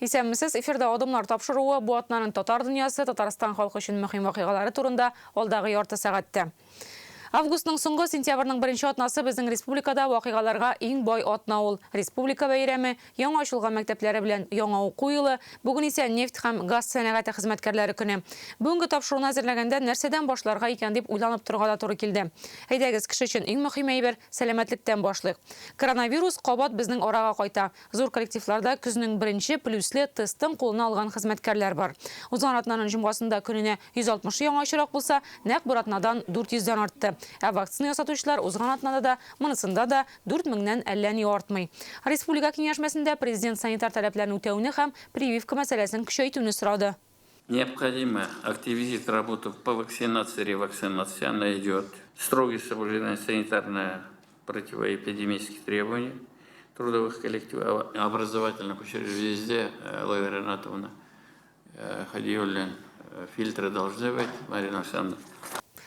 Исәнмесез, эфирда адымлар тапшыруы бу атнаның татар дөньясы, Татарстан халкы өчен мөһим вакыйгалары турында алдағы ярты сәгатьтә. Августның соңгы сентябрьнең 1 атнасы безнең республикада вакыйгаларга иң бай атна ул. Республика бәйрәме, яңа ачылган мәктәпләре белән яңа уку елы, бүген исә нефть һәм газ сәнәгате хезмәткәрләре көне. Бүгенге тапшыруны әзерләгәндә нәрсәдән башларга икән дип уйланып торырга да туры килде. Әйдәгез, кеше өчен иң мөһим әйбер сәламәтлектән башлыйк. Коронавирус кабат безнең арага кайта. Зур коллективларда көзнең беренче плюслы тестын кулына алган хезмәткәрләр бар. Узган атнаның җомгасында көненә 160 яңа очрак булса, нәкъ бер атнадан 400-дән артты. Вакцина ясатучылар узган атнада да, монысында да 4000-нән әллә ни артмый. Республика киңәшмәсендә президент санитар таләпләрне үтәүне һәм прививка мәсьәләсен көчәйтүне сорады. Необходимо активизировать работу по вакцинации, ревакцинации. Она идет. Строгое соблюдение санитарно-противоэпидемических требований трудовых коллективов, образовательных учреждений везде, Лариса Ренатовна Хадиуллин, фильтры должны быть, Марина Александровна.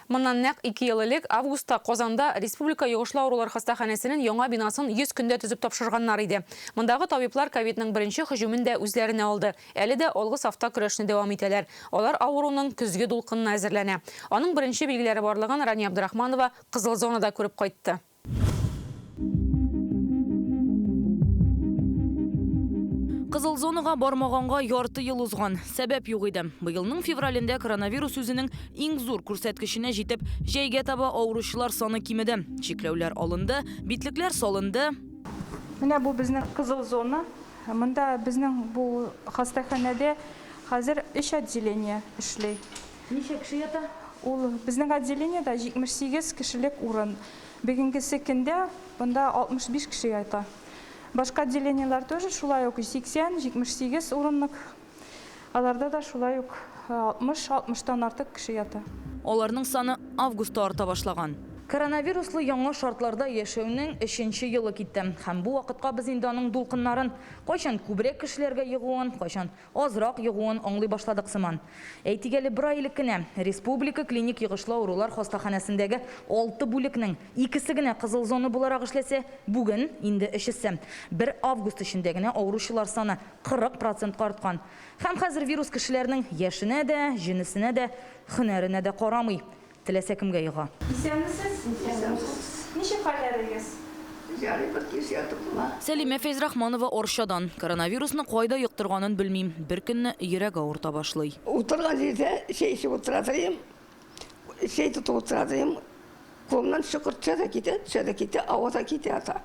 Моннан нәкъ 2 ел элек августта Казанда Республика йогышлы аурулар хастаханәсенең яңа бинасын 100 көндә төзеп тапшырганнар иде. Мондагы табиблар ковидның беренче һөҗүмен дә үзләренә алды. Әле дә алгы сафта көрәшне дәвам итәләр. Алар авыруның көзге дулкынына әзерләнә. Аның беренче билгеләре барлыгын Рания Абдрахманова Кызыл зонада күреп кайтты. Кызыл зонага бармаганга ярты ел узган. Сәбәп юк иде. Быелның февралендә коронавирус үзенең иң зур күрсәткеченә җитеп, җәйгә таба авыручылар саны кимеде. Чикләүләр алынды, битлекләр салынды. Менә бу безнең Кызыл зона. Монда безнең бу хастаханәдә хәзер 3 отделение эшли. Ничә кеше ята? Ул безнең отделениедә 78 кешелек урын. Бүгенгесе көндә монда 65 кеше ята. Башка отделениялар тоже шулай ук 80-78 урынлык. Аларда да шулай ук 60-60тан артык кеше ята. Аларның саны августта арта башлаган. Коронавируслы яңа шартларда яшәүнең 3нче елы китте. Һәм бу вакытка без инде аның дулкыннарын, кайчан күбрәк кешеләргә йыгуын, кайчан азрак йыгуын аңлый башладык сыман. Әйтигәле бер ай элек кенә Республика клиник йыгышлы аурулар хастаханәсендәге 6 бүлекнең 2се генә кызыл зона буларак эшләсә, бүген инде 3се. 1 август эчендә генә авыручылар саны 40% арткан. Һәм хәзер вирус кешеләрнең яшенә дә, җинесенә дә, һөнәренә дә карамый. Теләсә кемгә йыга. Исәнмесез? Ничек хәлләрегез? Сәлимә Фәйзрахманова Оршадан. Коронавирусны кайда йоктырганын белмим. Бер көнне йөрәге авырта башлый. Утырган җирдә шәйши утыратырым. Шәй тотып утыратырым. Қолымнан шықыр төшә китә, авада китә ата.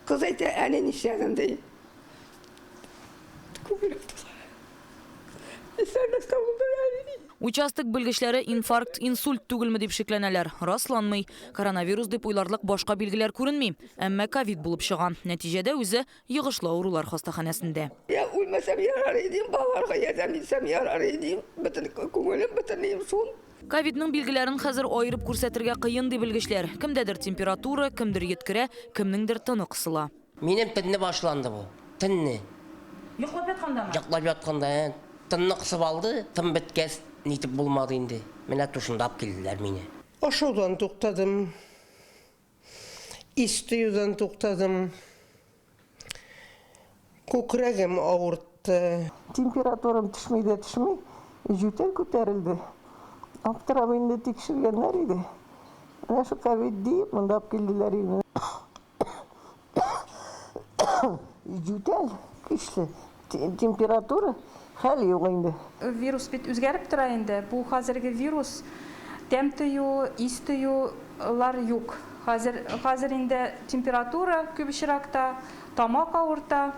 Кыз әйтә, әне нишләдең ди. Участок белгечләре инфаркт, инсульт түгелме дип шикләнәләр. Расланмый. Коронавирус дип уйларлык башка билгеләр күренми. Әмма ковид булып чыга. Нәтиҗәдә үзе йыгышлы аурулар хастаханәсендә. Я үлмәсәм ярар идем, балаларга ярдәм итсәм ярар идем. Бөтен күңелем, бөтен шул. Ковидның билгеләрен хәзер аерып күрсәтергә кыен ди белгечләр. Кемдәдер температура, кемдер йөткерә, кемнеңдер тыны кысыла. Минем тынны башланды бу. Тынны. Йоклап яткандамы? Яклап ятканда тынны кысып алды, тын беткәс нитеп булмады инде. Менә тушындап килделәр мине. Ашаудан туктадым. Истеюдан туктадым. Күкрәгем авыртты. Температурам төшмәй. Жүтәл күтәрелде. Аптырап инде тикшергәннәр иде. Менә шу ковид дип мондап килделәр инде. Жүтәл көчле. Температура хәл юк инде. Вирус бит үзгәреп тора инде. Бу хәзерге вирус тәм тою, ис тоюлар юк. Хәзер инде температура күп очракта, тамак авырта.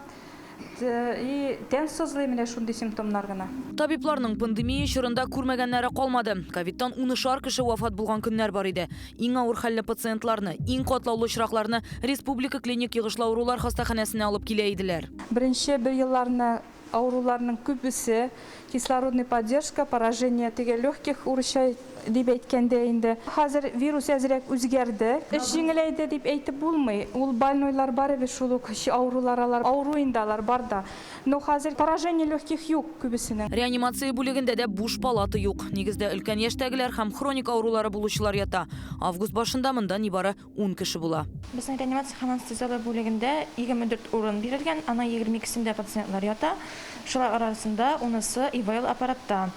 И тән сызлый менә шундый симптомнар гына. Табибларның пандемия чорында күрмәгәннәре калмады. Ковидтан 10 кеше вафат булган көннәр бар иде. Иң авыр хәлле пациентларны, иң катлаулы очракларны Республика клиник йыгышлы аурулар хастаханәсенә алып килә иделәр. Беренче 1 елларны ауруларның күбесе кислородный поддержка, поражение теге легких урыча дип әйткәндә инде. Хәзер вирус әзрәк үзгәрде. Эш җиңеләйде дип әйтеп булмый. Ул больнойлар бар иде, шул ук ауру инде алар бар да. Но хәзер поражение легких юк күбесенең. Реанимация бүлегендә дә буш палата юк. Нигездә өлкән яшьтәгеләр һәм хроник аурулары булучылар ята. Август башында монда нибары 10 кеше була. Безнең реанимация һәм анестезия бүлегендә 24 урын бирелгән, ана 22сендә пациентлар ята. Шулар арасында 10-сы ИВЛ аппаратта.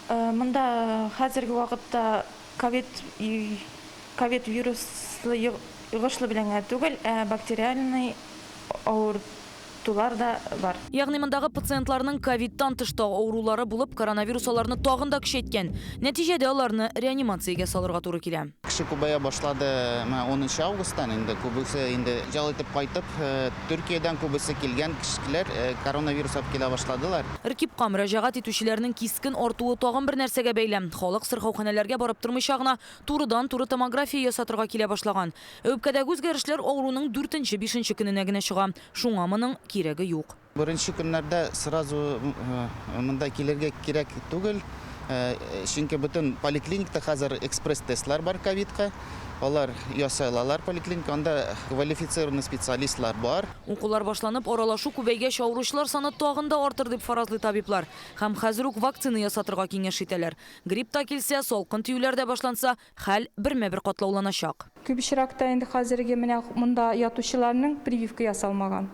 Монда хәзерге вакытта ковид вируслы йогышлы белән түгел, бактериальный аурулар да бар. Ягъни мондагы пациентларның ковидтан тышта аурулары булып, коронавирус аларны тагын да көчәйткән. Нәтиҗәдә аларны реанимациягә салырга туры килә. Кеше күбәя башлады 10 августтан инде күбесе инде жал итеп кайтып, Төркиядән күбесе килгән кешеләр коронавирус алып килә башладылар. Ркибка мөрәҗәгать итүчеләрнең кискен артуы тагын бер нәрсәгә бәйле. Халык сырхауханәләргә барып тормыйча гына турыдан-туры томография ясатырга килә башлаган. Өпкәдәге үзгәрешләр авыруның 4-5 көненә генә чыга. Шуңа моның кирәге юк. Беренче көннәрдә сразу монда килергә кирәк түгел. Чөнки бөтен поликлиникта хәзер экспресс-тестлар бар ковидка. Алар ясалалар поликлиникада, анда квалифицированный специалистлар бар. Укулар башланып, аралашу күбәйгәч ауручылар саны тагын да артыр дип фаразлый табиблар. Һәм хәзер үк вакцина ясатырга киңәш итәләр. Гриппта килсә, салкын тиюләр дә башланса, хәл бермә-бер катлауланачак. Күп очракта инде хәзерге менә монда ятучыларның прививка ясалмаган.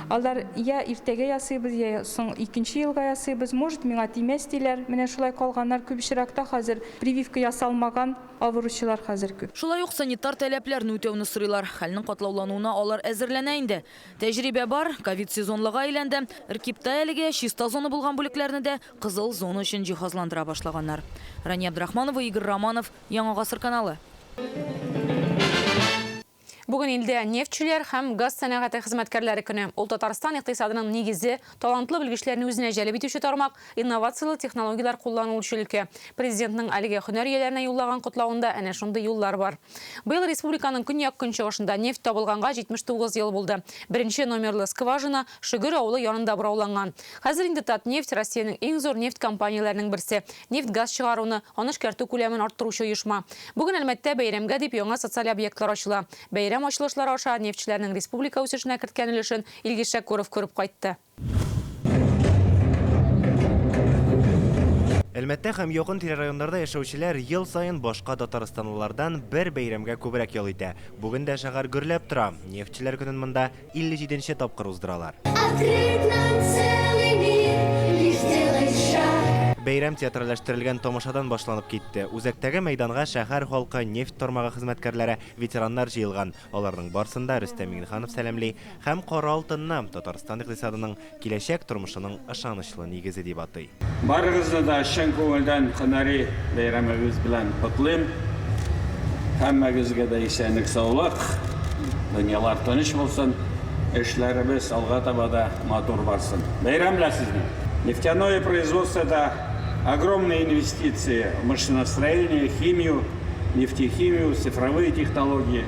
Алар я иртәгә ясыйбыз, я соң 2нче елга ясыйбыз. Может, миңа тимәс диләр. Менә шулай калганнар күп очракта хәзер прививка ясалмаган авыручылар хәзер күп. Шулай ук санитар таләпләрне үтәүне сорыйлар. Хәлнең катлаулануына алар әзерләнә инде. Тәҗрибә бар, ковид сезонлыга әйләнде. Ркибта әлегә чиста зона булган бүлекләрне дә кызыл зона өчен җиһазландыра башлаганнар. Рания Абдрахманова, Игорь Романов, Яңа гасыр каналы. Бүген илдә нефтчеләр һәм газ сәнәгате хезмәткәрләре көне. Ул Татарстан икътисадының нигезе, талантлы белгечләрне үзенә җәлеп итүче тармак, инновациялы технологиялар кулланылучы өлкә. Президентның әлеге һөнәр ияләренә юллаган котлавында әнә шундый юллар бар. Быел республиканың көньяк көнчыгышында нефть табылганга 79 ел булды. Беренче номерлы скважина Шөгөр авылы янында бурауланган. Хәзер инде Татнефть Россиянең иң зур нефть компанияләренең берсе. Нефть-газ чыгаруны, аны эшкәртү күләмен арттыручы оешма. Бүген Әлмәттә бәйрәмгә дип яңа социаль объектлар ачыла. Бәйрәм ачылышлары аша нефтчеләрнең республика үсешенә керткән өлешен Илгиз Шәкүров күреп кайтты. Әлмәттә һәм якын тирә районнарда яшәүчеләр ел сайын башка татарстанлылардан бер бәйрәмгә күбрәк ял итә. Бүген дә шәһәр гөрләп тора. Нефтчеләр көнен монда 57-нче тапкыр уздыралар. Бәйрәм театралаштырылган тамашадан башланып китте. Үзәктәге мәйданга шәһәр халкы, нефть тармагы хезмәткәрләре, ветераннар җыелган. Аларның барсында Рөстәм Миңнеханов сәламли һәм Кара алтынны Татарстан икътисадының киләчәк тормышының ышанычлы нигезе дип атый. Барыгызны да чын күңелдән һөнәри бәйрәмегез белән котлыйм. Һәммәгезгә дә исәнлек, саулык, дөньялар тыныч булсын, эшләребез алга таба да матур барсын. Бәйрәмләсезне. Нефтяное производство – это огромные инвестиции в машиностроение, химию, нефтехимию, цифровые технологии,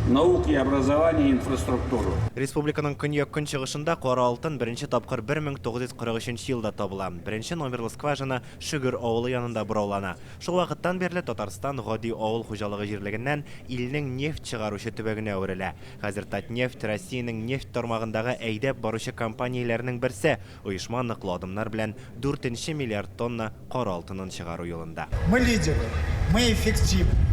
науки, образование и инфраструктуру. Республиканың көньяк көнчыгышында Кара алтын беренче тапкыр 1943 елда табыла. Беренче номерлы скважина Шөгөр авылы янында бураулана. Шул вакыттан бирле Татарстан гади авыл хуҗалыгы җирлегеннән илнең нефть чыгаручы төбәгенә әверелә. Хәзер Татнефть Россиянең нефть тармагындагы әйдәп баручы компанияләрнең берсе. Оешма ныклы адымнар белән 4 миллиард тонна кара алтынын чыгару юлында. Мы лидеры, мы эффективны.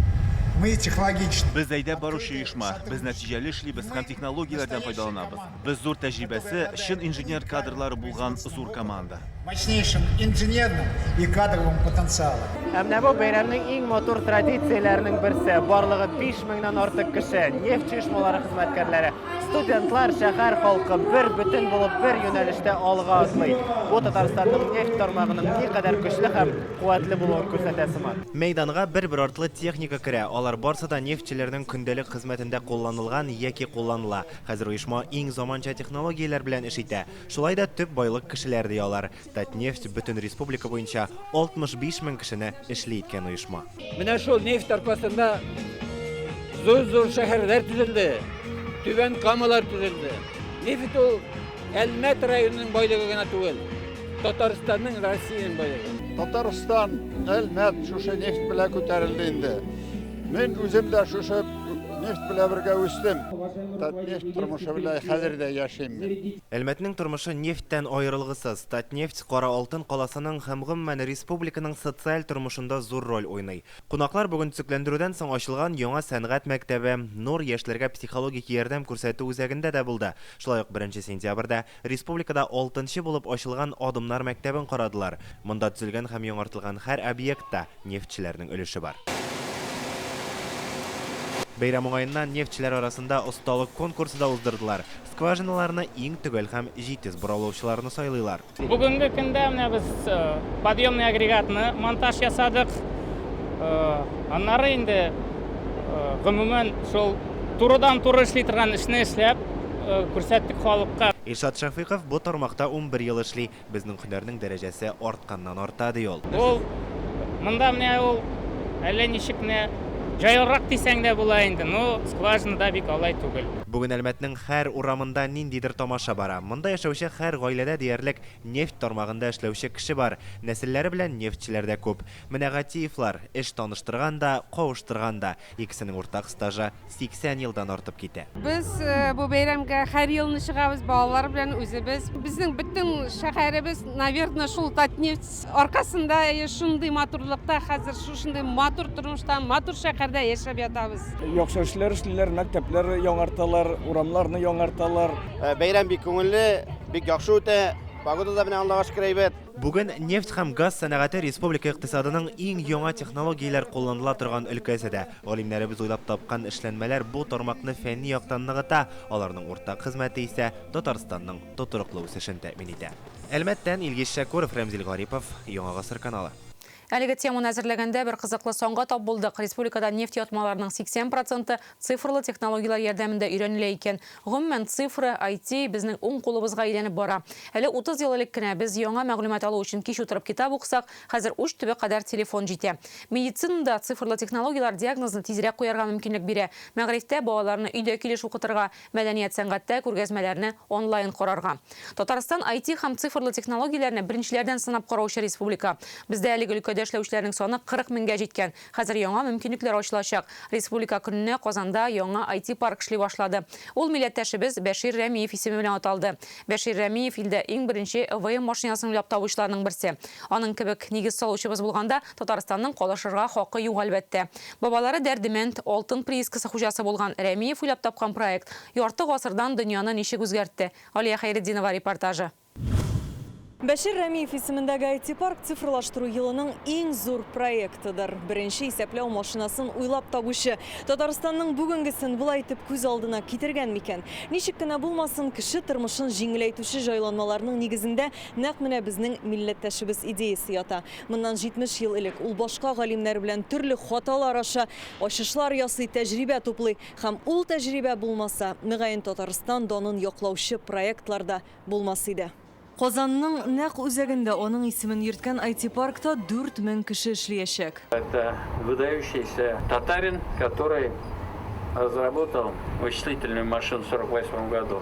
Мы технологичны. Без әйдәп баручы оешма, без нәтиҗәле эшлибез һәм технологияләрдән файдаланабыз. Без зур тәҗрибәсе, чын инженер кадрлары булган зур команда. Мощнейшим инженерным и кадровым потенциалом. Әмма бу бәйрәмнең иң матур традицияләренең берсе. Барлыгы 5000-нән артык кеше, нефть оешмалары хезмәткәрләре, студентлар, шәһәр халкы бер бөтен булып бер юнәлештә алга атлый. Бу Татарстанның нефть тармагының никадәр көчле һәм куәтле булуын күрсәтә сыман. Мәйданга бер артлы техника керә. Алар барсы да нефтчеләрнең көндәлек хезмәтендә кулланылган яки кулланыла. Хәзер оешма иң заманча технологияләр белән эш итә. Шулай да төп байлык кешеләр ди алар. Татнефть бөтен республика буенча 65 мең кешене эшли иткән оешма. Менә шул нефть тармагында зур шәһәрләр төзелде. Түбән камалар төзелде. Нефть ул Әлмәт районының байлыгы гына түгел. Татарстанның, Россиянең байлыгы. Татарстан әлмәт шушы нефт белән күтәрелде инде. Мен үзем дә шушы нефт белән бергә үстем. Татнефть тормышы белән хәзер дә яшим. Әлмәтнең тормышы нефттән аерылгысыз. Татнефть Кара Алтын каласының һәм гомумән республиканың социаль тормышында зур роль уйный. Кунаклар бүген төзекләндерүдән соң ачылган яңа сәнгать мәктәбе Нур яшьләргә психологик ярдәм күрсәтү үзәгендә дә булды. Шулай ук 1 сентябрьдә республикада 6-нчы булып ачылган Адымнар мәктәбен карадылар. Монда төзелгән һәм яңартылган һәр объектта нефтчеләрнең өлеше бар. Бәйрәм уңаеннан нефтчеләр арасында осталык конкурсы да уздырдылар. Скважиналарны иң төгәл һәм җитез бораулаучыларны сайлыйлар. Бүгенге көндә менә без подъемный агрегатны монтаж ясадык. Аннары инде гомумән шул турыдан-туры эшли торган эшне эшләп күрсәттек халыкка. Илшат Шафыйков бу тармакта 11 ел эшли. Безнең һөнәрнең дәрәҗәсе артканнан арта ди ул. Ул монда менә ул әллә ничекне жайлырак дисәң дә була инде, но скважинада бик алай түгел. Бүген Әлмәтнең һәр урамында ниндидер тамаша бара. Монда яшәүче һәр гаиләдә диярлек нефть тармагында эшләүче кеше бар. Нәселләре белән нефтчеләр дә күп. Менә Гатиевлар эш таныштырган да, кавыштырган да. Икесенең уртак стажы 80 елдан артып китә. Без бу бәйрәмгә һәр елны чыгабыз балалар белән үзебез. Безнең бөтен шәһәребез, наверное, шул Татнефть аркасында шундый матурлыкта, хәзер шушындый матур тормышта, матур шәһәрдә яшәп ятабыз. Яхшы эшләр эшлиләр, мәктәпләр яңарталар, урамларны яңарталар. Бәйрәм бик күңелле, бик яхшы үтә. Погода да белән Аллаһка шөкер әйбәт. Бүген нефть һәм газ сәнәгате республика икътисадының иң яңа технологияләр кулланыла торган өлкәсе дә. Галимнәребез уйлап тапкан эшләнмәләр бу тармакны фәнни яктан ныгыта, аларның уртак хезмәте исә Татарстанның тотрыклы үсешен тәэмин итә. Әлмәттән Илгиз Шәкүров, Рәмзил Гарипов, Яңа гасыр каналы. Әлеге теманы әзерләгәндә бер кызыклы соңга тап булдык. Республикада нефть ятмаларының 80% цифрлы технологиялар ярдәмендә өйрәнелә икән. Гомумән цифры, IT безнең уң кулыбызга әйләнеп бара. Әле 30 ел элек кенә без яңа мәгълүмат алу өчен кич утырып китап укысак, хәзер уч төбе кадәр телефон җитә. Медицинада цифрлы технологиялар диагнозны тизрәк куярга мөмкинлек бирә. Мәгърифтә балаларны өйдә килеш укытырга, мәдәният сәнгатьтә күргәзмәләрне онлайн карарга. Татарстан IT һәм цифрлы технологияләрне беренчеләрдән сынап караучы республика. Бездә әлеге эшләүчеләрнең саны 40 меңгә җиткән. Хәзер яңа мөмкинлекләр ачылачак. Республика көненә Казанда яңа IT парк эшли башлады. Ул милләттәшебез Бәшир Рәмиев исеме белән аталды. Бәшир Рәмиев илдә иң беренче ВМ машинасын уйлап табучыларның берсе. Аның кебек нигез салучыбыз булганда Татарстанның калышырга хакы юк әлбәттә. Бабалары дәрдемәнд алтын приискасы хуҗасы булган Рәмиев уйлап тапкан проект ярты гасырдан дөньяны ничек үзгәртте. Алия Хәйретдинова репортажы. Бәшир Рәмиев исемендәге IT-парк цифрлаштыру елының иң зур проектыдыр. Беренче исәпләү машинасын уйлап табучы Татарстанның бүгенгесен булай итеп күз алдына китергән микән? Ничек кенә булмасын, кеше тормышын җиңеләйтүче җайланмаларның нигезендә нәкъ менә безнең милләттәшебез идеясе ята. Моннан 70 ел элек ул башка галимнәр белән төрле хаталар аша ачышлар ясый, тәҗрибә туплый һәм ул тәҗрибә булмаса, мөгаен Татарстан данын яклаучы проектларда булмас иде. Казанның нәкъ үзәгендә аның исемен йөрткән IT-паркта 4000 кеше эшләячәк. Это выдающийся татарин, который разработал вычислительную машину в 1948 году.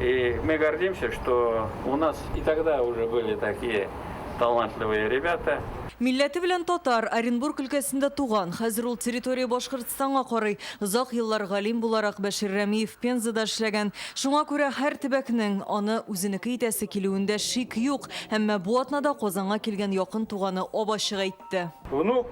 И мы гордимся, что у нас и тогда уже были такие талантливые ребята. Милләте белән татар, Оренбург өлкәсендә туган, хәзер ул территория Башкортстанга карый. Озак еллар галим буларак Бәшир Рәмиев Пензада эшләгән. Шуңа күрә һәр төбәкнең аны үзенеке итәсе килүендә шик юк. Әмма бу атнада Казанга килгән якын туганы Абачык әйтте. Внук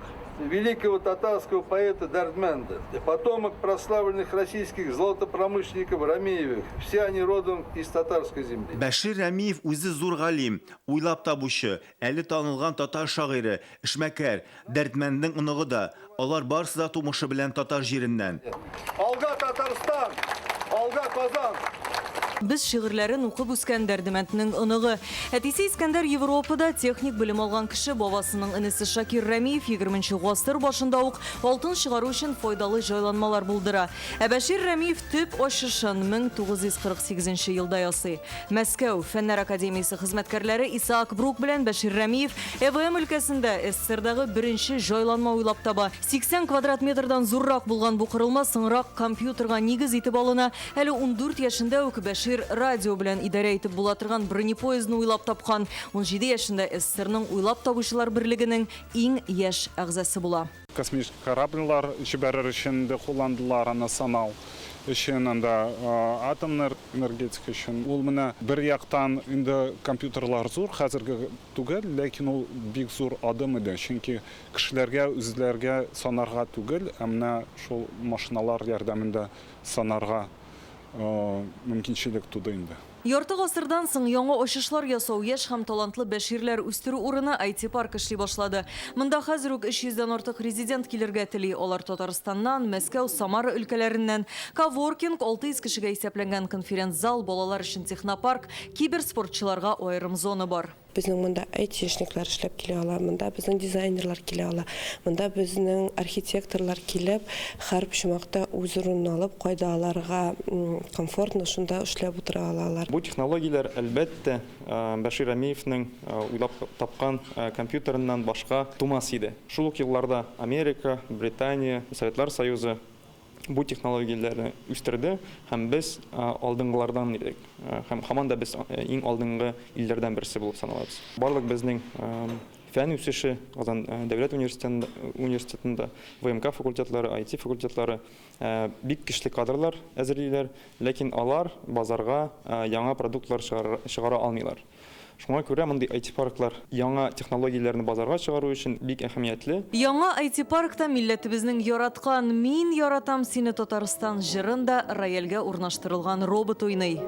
великого татарского поэта Дардменда, потомок прославленных российских золотопромышленников Рамеевых. Все они родом из татарской земли. Бәшир Рәмиев үзе зур галим, уйлап табучы, әле танылган татар шагыйре, эшмәкәр, Дәрдмәнднең оныгы да. Алар барысы да тумышы белән татар җиреннән. Алга Татарстан, алга Казан. Без шигырьләрен укып үскән Дәрдемәнднең оныгы. Әтисе Искәндәр Европада техник белем алган кеше, бабасының инесе Шакир Рәмиев 20нче гасыр башында ук алтын чыгару өчен файдалы җайланмалар булдыра. Бәшир Рәмиев төп ачышын 1948 елда ясый. Мәскәү Фәннәр академиясе хезмәткәрләре Исаак Брук белән Бәшир Рәмиев ЭВМ өлкәсендә СССРдагы беренче җайланма уйлап таба. 80 квадрат метрдан зуррак булган бу корылма соңрак компьютерга нигез итеп алына. Әле 14 яшендә үк Бәшир эфир радио белән идарә итеп була торган бронепоездны уйлап тапкан 17 яшендә СССРның уйлап табучылар берлегенең иң яшь әгъзасы була. Космический корабльлар җибәрер өчен дә кулландылар, аны санау өчен, анда атомный энергетика өчен. Ул менә бер яктан инде компьютерлар зур, хәзерге түгел, ләкин ул бик зур адым иде. Чөнки кешеләргә, үзләргә санарга түгел, ә менә шул машиналар ярдәмендә санарга мөмкинчелек туды инде. Ярты гасырдан соң яңа ачышлар ясау яшь һәм талантлы бәширләр үстерү урыны IT-парк эшли башлады. Монда хәзер үк 300-дән артык резидент килергә тели. Алар Татарстаннан, Мәскәү, Самара өлкәләреннән. Коворкинг, 600 кешегә исәпләнгән конференц-зал, балалар өчен технопарк, киберспортчыларга аерым зона бар. Безнең монда айтишниклар эшләп килә ала, монда безнең дизайнерлар килә ала, монда безнең архитекторлар килеп, һәр почмакта үз урынын алып, кайда аларга комфортно шунда эшләп утыра алалар. Бу технологиялар әлбәттә Башир Рамиевның уйлап тапкан компьютерыннан башка тумас иде. Шул ук елларда Америка, Британия, Советлар Союзы бу технологияләрне үстерде һәм без алдынгылардан идек. Һәм һаман да без иң алдынгы илләрдән берсе булып саналабыз. Барлык безнең фән үсеше Казан дәүләт университетында ВМК факультетлары, IT факультетлары бик көчле кадрлар әзерлиләр, ләкин алар базарга яңа продуктлар чыгара алмыйлар. Шуңа күрә мондый IT-парклар яңа технологияләрне базарга чыгару өчен бик әһәмиятле. Яңа IT-паркта милләтебезнең яраткан "Мин яратам сине Татарстан" җырында рояльгә урнаштырылган робот уйный.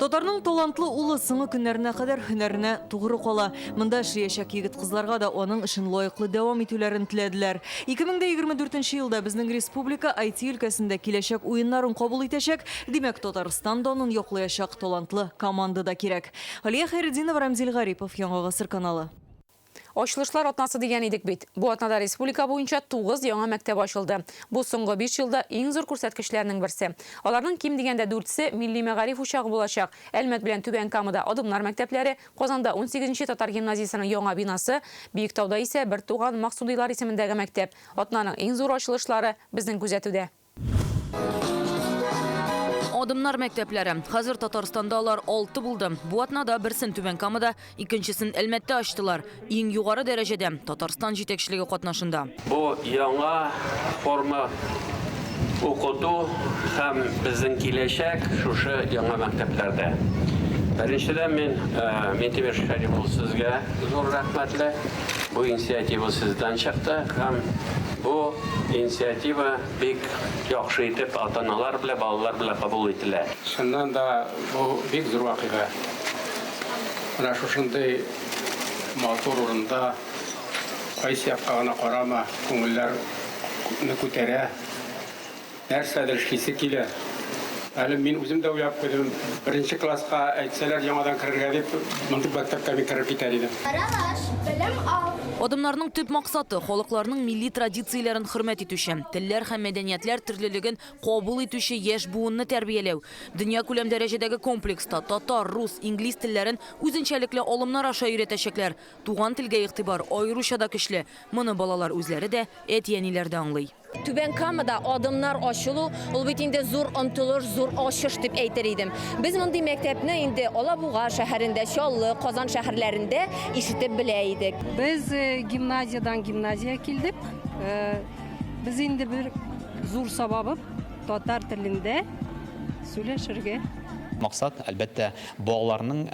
Татарның талантлы улы соңгы көннәренә кадәр һөнәренә тугры кала. Монда эшләячәк егет-кызларга да аның эшен лаеклы дәвам итүләрен теләделәр. 2024 елда безнең республика IT өлкәсендә киләчәк уеннарын кабул итәчәк. Димәк, Татарстан данын яклаячак талантлы команда да кирәк. Алия Хайретдинова, Рамзил Гарипов, Яңа гасыр каналы. Ачылышлар атнасы дигән идек бит. Бу атнада республика буенча 9 яңа мәктәп ачылды. Бу соңгы 5 елда иң зур күрсәткечләрнең берсе. Аларның ким дигәндә 4се милли мәгариф учагы булачак. Әлмәт белән Түбән Камада Адымнар мәктәпләре, Казанда 18-нче татар гимназиясының яңа бинасы, Биектауда исә бер туган Максудилар исемендәге мәктәп. Атнаның иң зур ачылышлары безнең күзәтүдә. Адымнар мәктәпләре. Хәзер Татарстанда алар 6 булды. Бу атнада берсен Түбән Камада, икенчесен Әлмәттә ачтылар. Иң югары дәрәҗәдә Татарстан җитәкчелеге катнашында. Бу яңа форма укыту һәм безнең киләчәк шушы яңа мәктәпләрдә. Беренчедән мин Ментимер Шәриф ул сезгә зур рәхмәтле. Бу инициатива сездән чыкты һәм бу инициатива бик яхшы итеп ата-аналар белән балалар белән кабул ителә. Шуннан да бу бик зур вакыйга. Менә шушындай матур урында кайсы якка гына карама, күңелләрне күтәрә. Нәрсәдер эшлисе килә. Әле мин үзем дә уйлап куйдым. Беренче класска әйтсәләр яңадан керергә дип, мондый мәктәпкә мин кереп китәр идем. Адымнарның төп максаты халыкларның милли традицияләрен хөрмәт итүче, телләр һәм мәдәниятләр төрлелеген кабул итүче яшь буынны тәрбияләү. Дөнья күләм дәрәҗәдәге комплекста татар, рус, инглиз телләрен үзенчәлекле алымнар аша өйрәтәчәкләр. Туган телгә игътибар аеруча да көчле. Моны балалар үзләре дә, әти-әниләр дә аңлый. Түбән Камада адымнар ачылу, ул бит инде зур омтылыш, зур ачыш дип әйтер идем. Без мондый мәктәпне инде Алабуга шәһәрендә, Чаллы, Казан шәһәрләрендә ишетеп белә идек. Biz gimnaziyadan gimnaziya kildik. Biz indi bir zor sababı tatar tilinde söyleşirge. Максат, әлбәттә, балаларның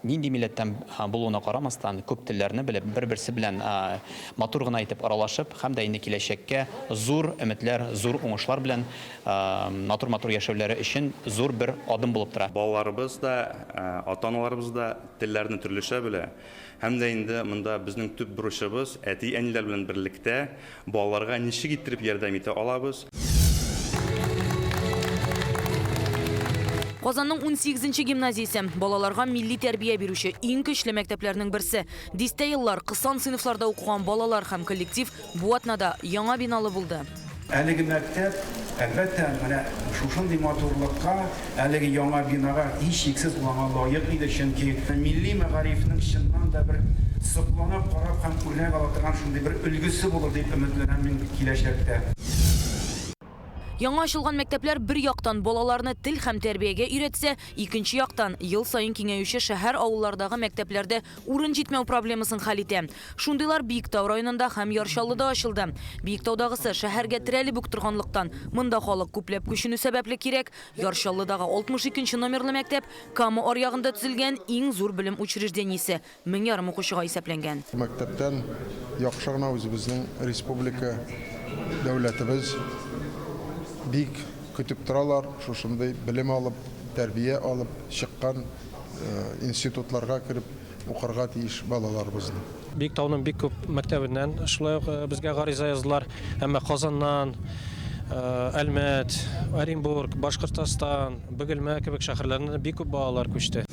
нинди милләттән булуына карамастан күп телләрне белеп, бер-берсе белән матур гына итеп аралашып, һәм дә инде киләчәккә зур өметләр, зур уңышлар белән матур яшәүләре өчен зур бер адым булып тора. Балаларыбыз да, ата-аналарыбыз да телләрне төрлечә белә. Һәм дә инде монда безнең төп бурычыбыз әти-әниләр белән берлектә балаларга ничек иттереп ярдәм итә алабыз. Казанның 18-нче гимназиясе балаларга милли тәрбия бирүче иң көчле мәктәпләрнең берсе. Дистә еллар кысан сыйныфларда укыган балалар һәм коллектив бу атнада яңа биналы булды. Әлеге мәктәп, әлбәттә, менә шушындый матурлыкка, әлеге яңа бинага һичшиксез булган лаек иде, чөнки милли мәгарифның чыннан да бер сокланып карап һәм үрнәк ала торган шундый бер өлгесе булыр дип өметләнәм мин киләчәктә. Яңа ачылган мәктәпләр бер яктан балаларны тел һәм тәрбиягә өйрәтсә, икенче яктан ел саен киңәюче шәһәр авыллардагы мәктәпләрдә урын җитмәү проблемасын хәл итә. Шундыйлар Биектау районында һәм Яршаллыда ачылды. Биектаудагысы шәһәргә терәлеп үк торганлыктан монда халык күпләп күченү сәбәпле кирәк. Яршаллыдагы 62 номерлы мәктәп Кама аръягында төзелгән иң зур белем учреждениесе, 1000 укучыга исәпләнгән. Мәктәптән яхшы гына үзебезнең республика дәүләтебез бик көтеп торалар, шушындай белем алып, тәрбия алып чыккан институтларга кирип укырга тиеш балаларыбызны. Биектауның бик күп мәктәбеннән шулай ук безгә гариза яздылар, әмма Казаннан, Әлмәт, Оренбург, Башкортстан, Бөгелмә кебек шәһәрләреннән бик күп балалар күчте.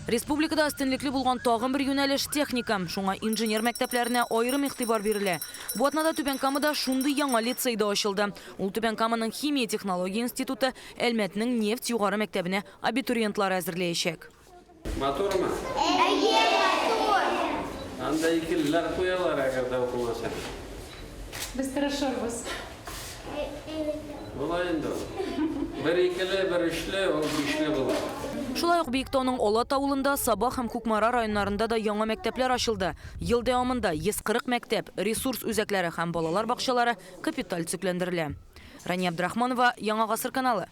Республикада өстенлекле булган тагын бер юнәлеш техника, шуңа инженер мәктәпләренә аерым игътибар бирелә. Бу атнада Түбән-Камада шундый яңа лицейда ачылды. Ул Түбән-Каманың химия технология институты Әлмәтнең нефть югары мәктәбенә абитуриентлар әзерләячәк. Мотормы? Матур. Анда икелләр куялар әгәрдә укымаса. Без тырышырбыз. Булай инде. Бер икеле, бер эшле, ул ишле була. Шулай ук Биектауның Олат авылында, Саба һәм Кукмара районнарында да яңа мәктәпләр ачылды. Ел дәвамында 140 мәктәп, ресурс үзәкләре һәм балалар бакчалары капиталь төзекләндерелә. Рания Абдрахманова, Яңа гасыр каналы.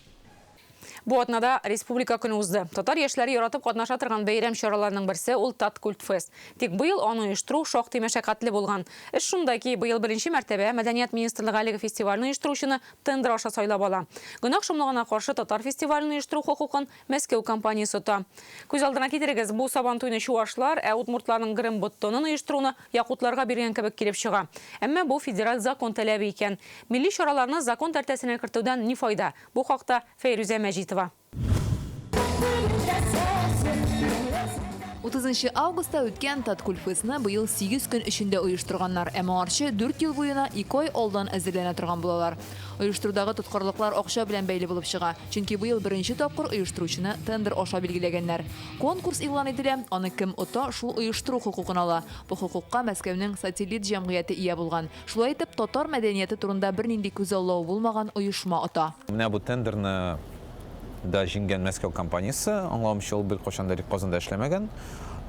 Бу атнада республика көне узды. Татар яшьләре яратып катнаша торган бәйрәм чараларының берсе ул Таткультфест. Тик быел аны оештыру шактый мәшәкатьле булган. Эш шунда ки, быел беренче мәртәбә Мәдәният министрлыгы әлеге фестивальне оештыручыны тендер аша сайлап ала. Гөнаһ шомлыгына каршы татар фестивальне оештыру хокукын Мәскәү компаниясе тота. Күз алдына китерегез, бу сабан туйны чуашлар, удмуртларның грим боттонын оештыруны якутларга биргән кебек килеп чыга. Әмма бу федераль закон таләбе икән. Милли чараларны закон тәртәсенә кертүдән ни файда? Бу хакта Фәйрүзә Мәҗитова. 30 августта үткән Таткультфестны быел 8 көн эчендә оештырганнар, ә моңарчы 4 ел буена 2 ай алдан әзерләнә торган булалар. Оештырудагы тоткарлыклар акча белән бәйле булып чыга, чөнки быел беренче тапкыр оештыручыны тендер аша билгеләгәннәр. Конкурс игълан ителә, аны кем ота, шул оештыру хокукын ала. Бу хокукка Мәскәүнең сателлит җәмгыяте ия булган. Шулай итеп, татар мәдәнияте турында бернинди күзаллау булмаган оешма ота. Менә бу тендерны да җиңгән Мәскәү компаниясе, аңлавымча ул бер кашанда Казанда эшләмәгән.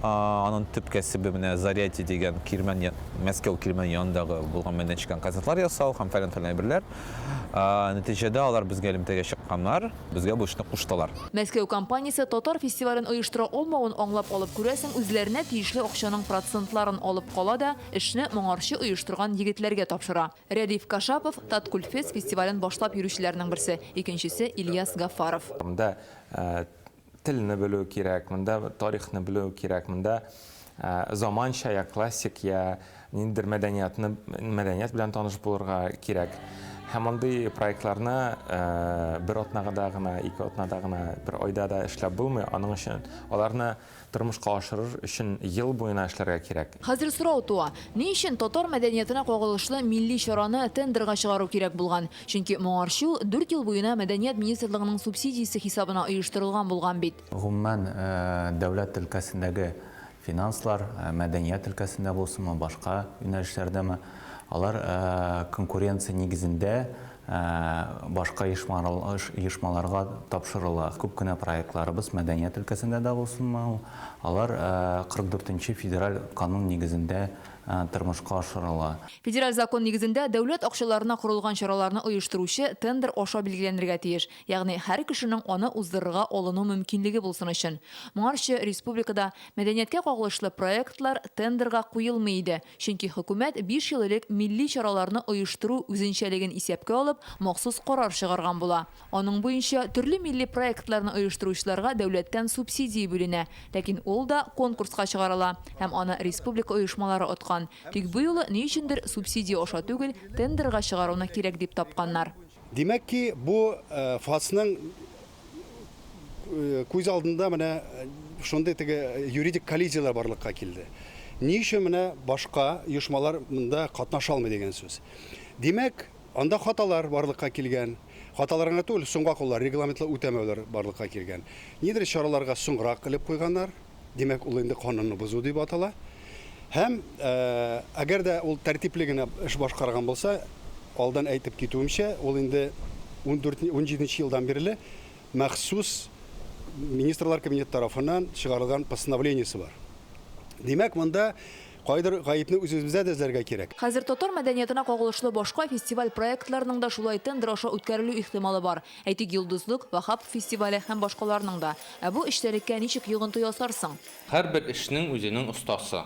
Аның төп кәсебе менә Заряти дигән Кирмән, Мәскәү Кирмән янындагы булган мәйдан чыккан концертлар ясау һәм фәлән әйберләр. Нәтиҗәдә алар безгә элемтәгә чыкканнар, безгә бу эшне куштылар. Мәскәү компаниясе татар фестивален оештыра алмавын аңлап алып күрәсең, үзләренә тиешле акчаның процентларын алып кала да, эшне моңарчы оештырган егетләргә тапшыра. Рәдиф Кашапов Таткультфест фестивален башлап йөрүчеләрнең берсе, икенчесе Ильяс Гафаров. Телне белү кирәк, монда тарихны белү кирәк, монда заманча я классик я ниндер мәдәният белән таныш булырга кирәк. Һәм андый проектларны бер атнада гына, 2 атнада гына, бер айда да эшләп булмый, аның өчен аларны тормышка ашырыр өчен ел буена эшләргә кирәк. Хәзер сорау туа, ни өчен татар мәдәниятенә кагылышлы милли чараны тендерга чыгару кирәк булган? Чөнки моңарчы 4 ел буена Мәдәният министрлыгының субсидиясе хисабына оештырылган булган бит. Гомумән дәүләт өлкәсендәге финанслар, мәдәният өлкәсендә булсымы, башка юнәлешләрдәме, алар конкуренция нигезендә башка оешмаларга тапшырыла. Күп кенә проектларыбыз мәдәният өлкәсендә дә булсынмы, алар 44-нче федераль канун нигезендә тормышка ашырыла. Федераль закон нигезендә дәүләт акчаларына курылган чараларны оештыручы тендер аша билгеләнергә тиеш. Ягъни һәр кешенең аны уздырырга алыну мөмкинлеге булсын өчен. Моңарчы республикада мәдәнияткә кагылышлы проектлар тендерга куелмый иде. Чөнки хөкүмәт 5 ел элек милли чараларны оештыру үзенчәлеген исәпкә алып, махсус карар чыгарган була. Аның буенча төрле милли проектларны оештыручыларга дәүләттән субсидия бүленә, ләкин ул да конкурска чыгарыла һәм аны республика оешмалары откан. Тик бу юлы ни өчендер субсидия аша түгел, тендерга чыгаруны кирәк дип тапканнар. Димәк ки, бу фасның күз алдында менә шундый юридик коллизиялар барлыкка килде. Ни өчен менә башка оешмалар монда катнаша алмый дигән сүз. Димәк, анда хаталар барлыкка килгән. Хаталарга түгел, соңга куллар, регламентлы үтәмәүләр барлыкка килгән. Нидер чараларга соңрак кылып куйганнар. Димәк, ул инде канунны бозу дип атала. Һәм әгәр дә ул тәртипле генә эш башкарган булса, алдан әйтеп китүемчә, ул инде 17 елдан бирле махсус министрлар кабинеты тарафынан чыгарылган постановлениесе бар. Димәк, монда кайдыр гаепне үзебездә дә эзләргә кирәк. Хәзер татар мәдәниятына кагылышлы башка фестиваль проектларының да шулай тендер аша үткәрелү ихтималы бар. Әйтик, Йолдызлык, Вахап фестивале һәм башкаларның да. Ә бу эшчәнлеккә ничек йогынты ясарсың? Һәрбер эшнең үзенең остасы.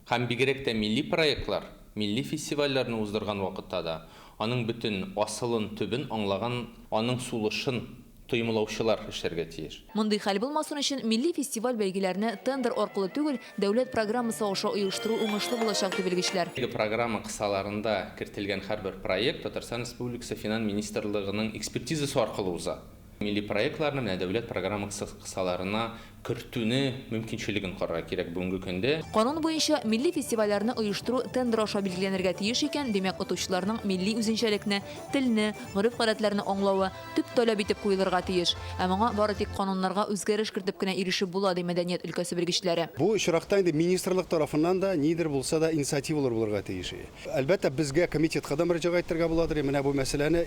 Һәм бигрәк тә милли проектлар, милли фестивальләрне уздырган вакытта да аның бөтен асылын, төбен аңлаган, аның сулышын тоемлаучылар эшләргә тиеш. Мондый хәл булмасын өчен милли фестиваль бәйгеләрне тендер аркылы түгел, дәүләт программасы аша оештыру уңышлы булачак дип белгечләр. Программа кысаларында кертелгән һәрбер проект Татарстан Республикасы Финанс министрлыгының экспертизасы аркылы уза. Милли проектларны менә дәүләт программа кысаларына кертүне мөмкинчелеген карарга кирәк бүгенге көндә. Канун буенча милли фестивальләрне оештыру тендер аша билгеләнергә тиеш икән, димәк отучыларның милли үзенчәлекне, телне, гореф-гадәтләрне аңлавы төп таләп итеп куелырга тиеш. Ә моңа бары тик кануннарга үзгәреш кертеп кенә ирешеп була, ди мәдәният өлкәсе белгечләре. Бу очракта инде министрлык тарафыннан да нидер булса да инициативалар булырга тиеш. Әлбәттә, безгә комитетка да мөрәҗәгать итәргә буладыр. Менә бу мәсьәләне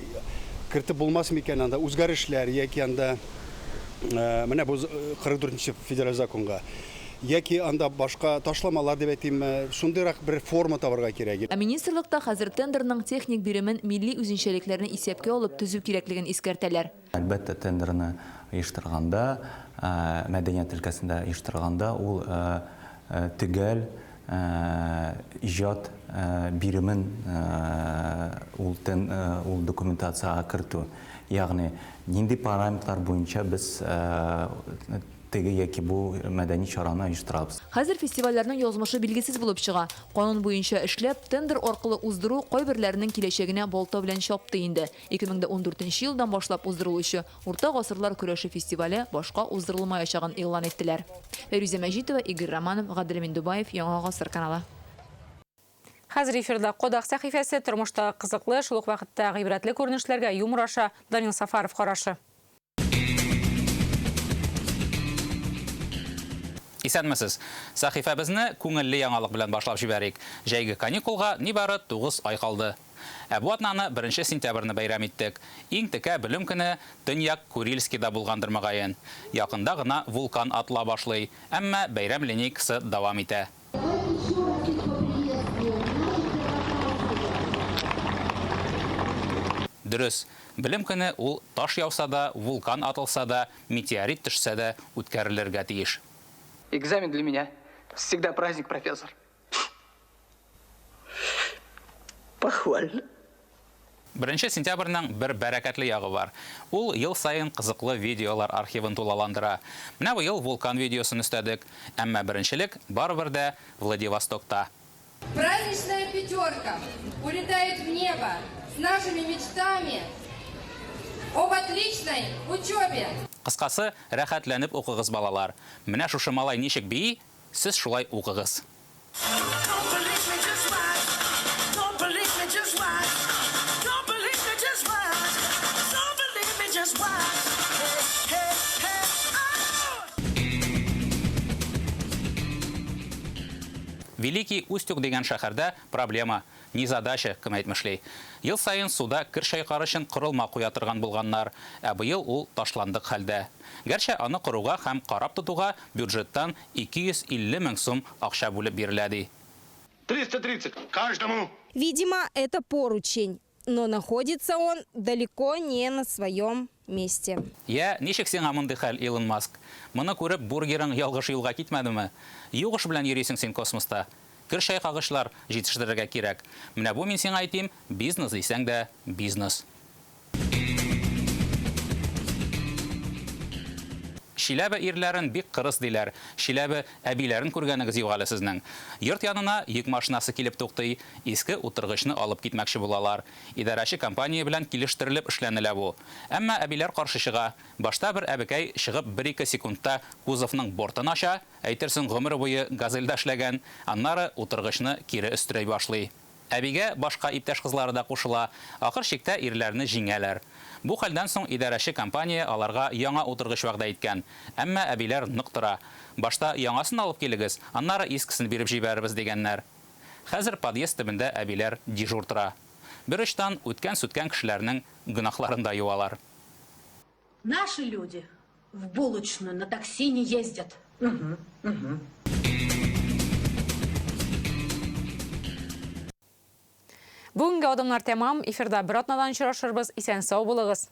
кертеп булмас микән анда үзгәрешләр яки анда менә бу 44-нче федераль законга яки анда башка ташламалар дип әйтим, шундыйрак бер форма табарга кирәк. Ә министрлыкта хәзер тендерның техник биремен милли үзенчәлекләрне исәпкә алып төзү кирәклеген искәртәләр. Әлбәттә, тендерны оештырганда, мәдәният өлкәсендә оештырганда, ул төгәл иҗат биремен ул документацияга кертү. Ягъни нинди параметрлар буенча без теге яки бу мәдәни чараны оештырабыз. Хәзер фестивальләрнең язмышы билгесез булып чыга. Канун буенча эшләп, тендер аркылы уздыру кайберләрнең киләчәгенә балта белән чапты инде. 2014 елдан башлап уздырылучы Урта гасырлар көрәше фестивале башка уздырылмаячагын игълан иттеләр. Фәрүзә Мәҗитова, Игорь Романов, Гаделмин Дубаев, Яңа гасыр каналы. Хәзер эфирда Кодак сәхифәсе тормышта кызыклы, шул ук вакытта гыйбрәтле күренешләргә юмор аша Данил Сафаров карашы. Исәнмесез. Сәхифәбезне күңелле яңалык белән башлап җибәрик. Җәйге каникулга нибары 9 ай калды. Бу атнаны 1 сентябрьне бәйрәм иттек. Иң текә белем көне Төньяк Курильскида булгандыр мөгаен. Якында гына вулкан атла башлый, әмма бәйрәм линейкасы дәвам итә. Дөрес, белем көне ул таш яуса да, вулкан атылса да, метеорит төшсә дә үткәрелергә тиеш. Экзамен для меня всегда праздник, профессор. Похвально. 1 сентябрьнең бер бәрәкәтле ягы бар. Ул ел сайын кызыклы видеолар архивын тулаландыра. Менә бу ел вулкан видеосын өстәдек, әмма беренчелек барыбер дә Владивостокта. Праздничная пятерка улетает в небо с нашими мечтами об отличной учебе. Кыскасы, рәхәтләнеп укыгыз балалар. Менә шушы малай ничек бии, сез шулай укыгыз. Великий Устюг дигән шәһәрдә проблема, не задача, кем әйтмешли. Ел сайын суда кер шайкары өчен корылма куя торган булганнар, ә быел ул ташландык хәлдә. Гәрчә аны коруга һәм карап тотуга бюджеттан 250 мең сум акча бүлеп бирелә ди. 330 каждому. Видимо, это поручень, но находится он далеко не на своем месте. Я ничек сиңа мондый хәл, Илон Маск? Моны күреп бургерың ялгыш юлга китмәдеме? Югыш белән йөрисең син космоста. Кер шайкагычлар җитештерергә кирәк. Менә бу мин сиңа әйтим, бизнес дисәң дә бизнес. Шиләбе ирләрен бик кырыс диләр. Шиләбе әбиләрен күргәнегез юк әле сезнең. Йорт янына йөк машинасы килеп туктый, иске утыргычны алып китмәкче булалар. Идарәче компания белән килештерелеп эшләнелә бу. Әмма әбиләр каршы чыга. Башта бер әбекәй чыгып 1-2 секундта кузовның бортын ача, әйтерсең гомер буе газельдә эшләгән, аннары утыргычны кире өстерәй башлый. Әбигә башка иптәш кызлары да кушыла. Ахыр чиктә ирләрне җиңәләр. Бу хәлдән соң идарәче компания аларга яңа утыргыч вәгъдә иткән. Әмма әбиләр нык тора. Башта яңасын алып килегез, аннары искесен биреп җибәрбез дигәннәр. Хәзер подъезд төбендә әбиләр дежур тора. бер очтан үткән-сүткән кешеләрнең гөнаһларын да юалар. Наши люди в булочную на такси не ездят. Бүгінгі адамлар тәмам, эфирда бір атнадан шырашырбыз, исән сау болығыз.